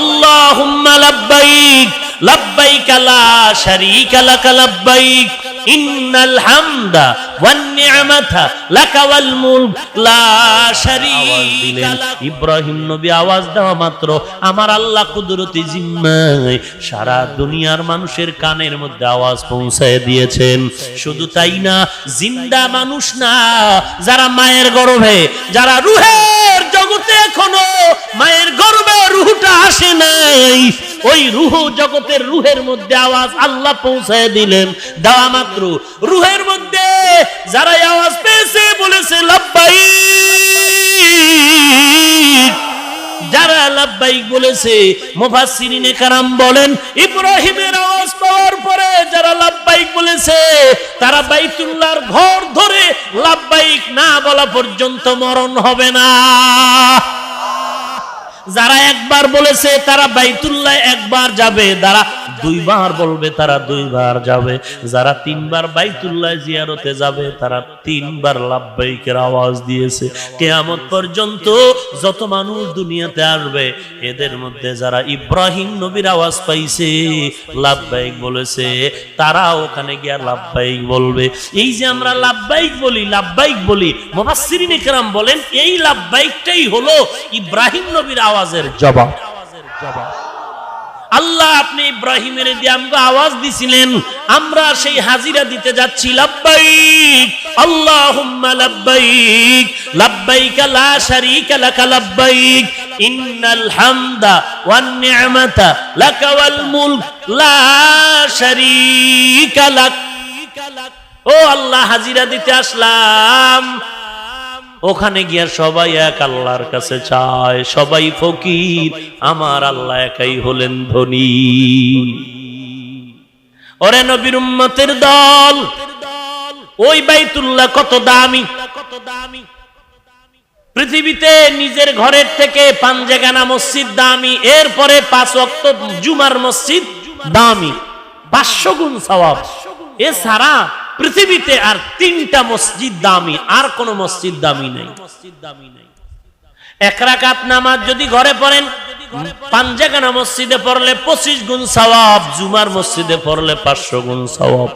আল্লাহুম্মা লাব্বাইক লাব্বাইক লা শারীকা লাক লাব্বাইক ইন্নাল হামদা ওয়ান নি'মাতা লাকা ওয়াল মুলক লা শারীকা লাক। ইব্রাহিম নবী আওয়াজ দেওয়া মাত্র আমার আল্লাহ কুদরতি জিম্মায় সারা দুনিয়ার মানুষের কানের মধ্যে আওয়াজ পৌঁছায় দিয়েছেন। শুধু তাই না, জিন্দা মানুষ না, যারা মায়ের গর্ভে, যারা রূহের জগতে এখনো মায়ের গর্ভে রূহটা আসে নাই, ওই রূহ জগতের রূহের মধ্যে আওয়াজ আল্লাহ পৌঁছায় দিলেন। দেওয়া মাত্র রূহের মধ্যে যারা আওয়াজ পেয়েছে বলেছে লাব্বাইক। যারা লাব্বাইক বলেছে, মুফাসসিরিনে কেরাম বলেন ইব্রাহিমের আওয়াজ পাওয়ার পরে যারা লাব্বাইক বলেছে তারা বাইতুল্লাহর ঘর ধরে লাব্বাইক না বলা পর্যন্ত মরণ হবে না। যারা একবার বলেছে তারা বাইতুল্লাহ একবার যাবে, যারা দুইবার বলবে তারা দুইবার যাবে, যারা তিনবার বাইতুল্লাহ জিয়ারতে যাবে তারা তিনবার লাব্বাইকের আওয়াজ দিয়েছে। কিয়ামত পর্যন্ত যত মানুষ দুনিয়াতে আসবে এদের মধ্যে যারা ইব্রাহিম নবীর আওয়াজ পাইছে, লাব্বাইক বলেছে, তারা ওখানে গিয়া লাব্বাইক বলবে। এই যে আমরা লাব্বাইক বলি, মুফাসসিরিনে কেরাম বলেন এই লাব্বাইকটাই হলো ইব্রাহিম নবীর আওয়াজের জবাব। আল্লাহ আপনি ইব্রাহিমের দিয়ে আমাকে আওয়াজ দিছিলেন, আমরা সেই হাজিরা দিতে যাচ্ছি। লাব্বাইক আল্লাহুম্মা লাব্বাইক লাব্বাইক লা শারীকা লাক লাব্বাইক ইন্নাল হামদা ওয়ান নি'মাতা লাকা ওয়াল মুলক লা শারীকা লাক। ও আল্লাহ, হাজিরা দিতে আসলাম। ওখানে গিয়া সবাই এক আল্লাহর কাছে চায়, সবাই ফকির, আমার আল্লাহ একাই হলেন ধনী। ওরে নবীর উম্মতের দল, ওই বাইতুল্লাহ কত দামি! পৃথিবীতে নিজের ঘরের থেকে পাঞ্জেগানা মসজিদ দামি, এরপরে 5 ওয়াক্ত জুমার মসজিদ দামি, 500 গুণ সওয়াব। এছাড়া পৃথিবীতে আর 3টা মসজিদ দামি, আর কোন মসজিদ দামি নেই। 1 রাকাত নামাজ যদি ঘরে পড়েন, পাঞ্জেগানা মসজিদে পড়লে 25 গুণ সওয়াব, জুমার মসজিদে পড়লে 500 গুণ সওয়াব।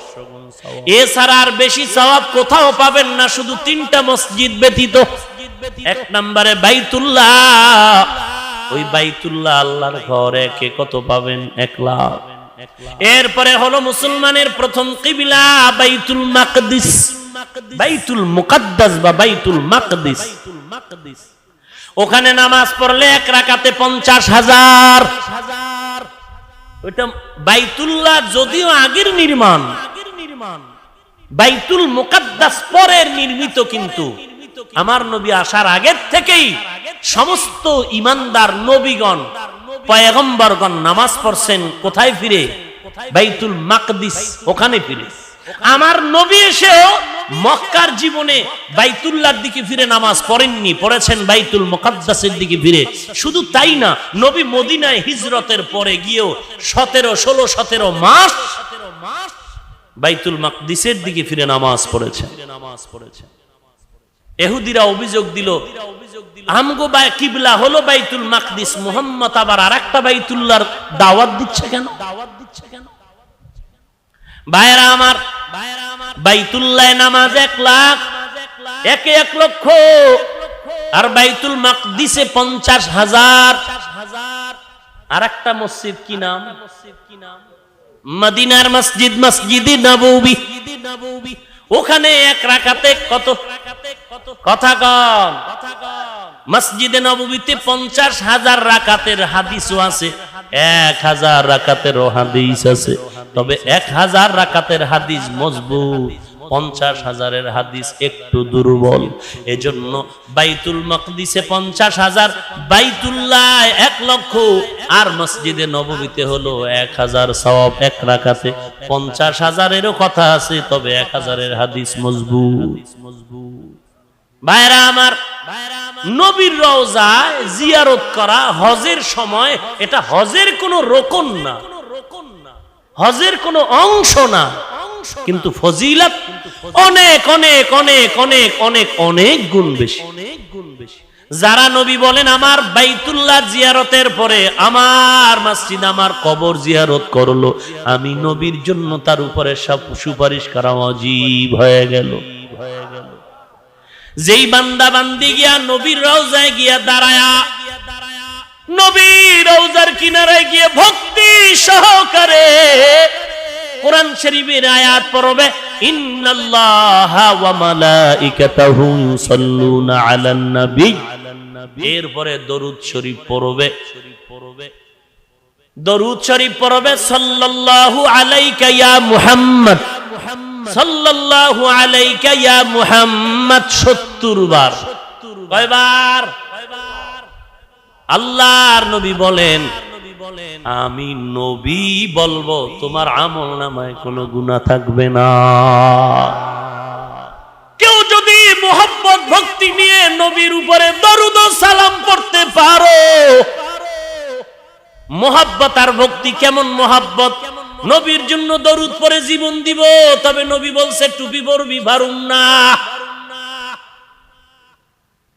এছাড়া আর বেশি সওয়াব কোথাও পাবেন না, শুধু 3টা মসজিদ ব্যতীত। 1 নম্বরে বাইতুল্লাহ, ওই বাইতুল্লাহ আল্লাহর ঘর, একে কত পাবেন? 1 লাখ। এরপরে হলো মুসলমানের প্রথম কিবলা বাইতুল মাকদিস, বাইতুল মুকাদ্দাস বা বাইতুল মাকদিস। ওখানে নামাজ পড়লে 1 রাকাতে 50,000। ওইটা বাইতুল্লাহ যদিও আগের নির্মাণ, বাইতুল মুকাদ্দাস পরের নির্মিত, কিন্তু আমার নবী আসার আগের থেকেই সমস্ত ঈমানদার নবীগণ পয়গম্বরগণ নামাজ পড়ছেন কোথায় ফিরে? বাইতুল মাকদিস, ওখানে ফিরে। আমার নবী এসেও মক্কার জীবনে বাইতুল্লাহর দিকে ফিরে নামাজ পড়েননি, পড়েছেন বাইতুল মুকাদ্দাসের দিকে ফিরে। শুধু তাই না, নবী মদিনায় হিজরতের পরে গিয়েও 17 মাস বাইতুল মাকদিসের দিকে ফিরে নামাজ পড়েছেন। ইহুদিরা অভিযোগ দিল, আমগো কিবলা হলো বাইতুল মাকদিস, মুহাম্মদ আবার আরেকটা বাইতুল্লাহর দাওয়াত দিচ্ছে কেন? ভাইরা আমার, বাইতুল্লাহ নামাজ 1 লাখ, 1 লক্ষ, আর বাইতুল মাকদিসে 50,000। আরেকটা মসজিদ কি নাম? মদিনার মসজিদ, মসজিদে নববী। ওখানে 1 রাকাতে কত? কথা কন। মসজিদে নববীতে 50,000 রাকাতের হাদিসও আছে, 1000 রাকাতেরও হাদিস আছে। তবে 1000 রাকাতের হাদিস মজবুত, 50,000-এর হাদিস একটু দুর্বল। এজন্য বাইতুল মাকদিসে 50,000, বাইতুল্লাহ 1 লক্ষ, আর মসজিদে নববীতে হলো 1000 সওয়াব 1 রাকাতে। 50,000-এরও কথা আছে, তবে 1000-এর হাদিস মজবুত। ভাইরা আমার, নবীর রওজায় জিয়ারত করা হজের সময়, এটা হজের কোনো রকম না, হজের কোনো অংশ না, কিন্তু ফজিলত অনেক অনেক অনেক অনেক অনেক অনেক গুণ বেশি। যারা নবী বলেন আমার বাইতুল্লাহ জিয়ারতের পরে আমার মসজিদ আমার কবর জিয়ারত করলো, আমি নবীর জন্য তার উপরে সব সুপারিশ করা ওয়াজিব হয়ে গেল। যেই বান্দা বান্দি গিয়া নবীর রওজায় গিয়া দাঁড়ায়া, নবীর রওজার কিনারায় গিয়ে ভক্তি সহকারে কোরআন শরীফের আয়াত পড়বে, ইন্নাল্লাহা ওয়া মালাইকাতাহু ইউসাল্লুনা আলান নবী, এরপরে দরুদ শরীফ পড়বে, দরুদ শরীফ পড়বে সাল্লাল্লাহু আলাইকা ইয়া মুহাম্মদ, সাল্লাল্লাহু আলাইকা ইয়া মুহাম্মদ 70 বার। কয়বার? আল্লাহর নবী বলেন আমি নবী বলবো তোমার আমল নামায় কোনো গুনাহ থাকবে না। কেউ যদি মোহাব্বত ভক্তি নিয়ে নবীর উপরে দরুদ ও সালাম পড়তে পারো, মোহাব্বত আর ভক্তি কেমন মোহাব্বত, নবীর জন্য দরুদ পড়ে জীবন দিব, তবে নবী বলছে টুপি পরবি ভারুম না,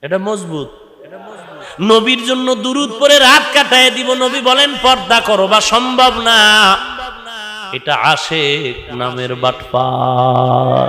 এটা মজবুত। নবীর জন্য দুরুদ পড়ে রাত কাটায় দিব, নবী বলেন পর্দা করো বা সম্ভব না, এটা আশিক নামের বাটপার।